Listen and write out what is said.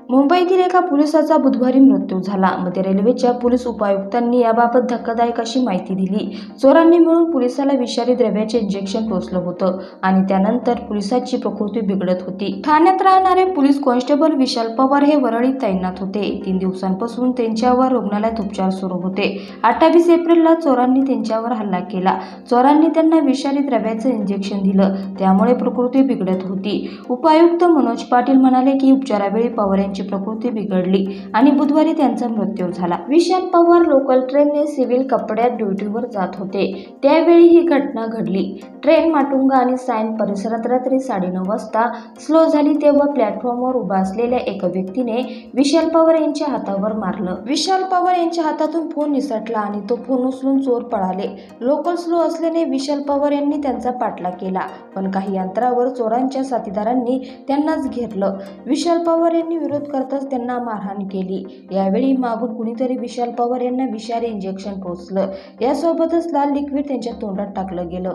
मुंबईतील एका पोलिसाचा बुधवारी मृत्यू झाला. मध्य रेल्वेच्या पोलीस उपायुक्तांनी याबाबत धक्कादायक अशी माहिती दिली. चोरांनी मिळून पोलिसाला विषारी द्रव्याचे इंजेक्शन टोचलं होतं आणि त्यानंतर पोलिसाची प्रकृती बिघडत होती. ठाण्यात राहणारे पोलीस कॉन्स्टेबल विशाल पवार हे वरळीत तैनात होते. 3 दिवसांपासून त्यांच्यावर रुग्णालयात उपचार सुरू होते. 28 एप्रिलला चोरांनी त्यांच्यावर हल्ला केला. चोरांनी त्यांना विषारी द्रव्याचं इंजेक्शन दिलं, त्यामुळे प्रकृती बिघडत होती. उपायुक्त मनोज पाटील म्हणाले की उपचारावेळी पवार यांची प्रकृती बिघडली आणि बुधवारी त्यांचा मृत्यू झाला. विशाल पवार लोकल ट्रेनने सिव्हिल कपड्यात ड्युटीवर जात होते. त्यावेळी ही घटना घडली. ट्रेन माटुंगा आणि सायन परिसरात रात्री 9:30 वाजता स्लो झाली तेव्हा प्लॅटफॉर्मवर उभा असलेल्या एका व्यक्तीने विशाल पवार यांच्या हातावर मारलं. विशाल पवार यांच्या हातातून फोन निसटला आणि तो फोन उचलून चोर पळाले. लोकल स्लो असल्याने विशाल पवार यांनी त्यांचा पाठलाग केला, पण काही अंतरावर चोरांच्या साथीदारांनी त्यांनाच घेरलं. विशाल पवार यांनी विरोध करताच त्यांना मारहाण केली. यावेळी मागून कुणीतरी विशाल पवार यांना विषारी इंजेक्शन टोचलं. यासोबतच लाल लिक्विड त्यांच्या तोंडात टाकलं गेलं.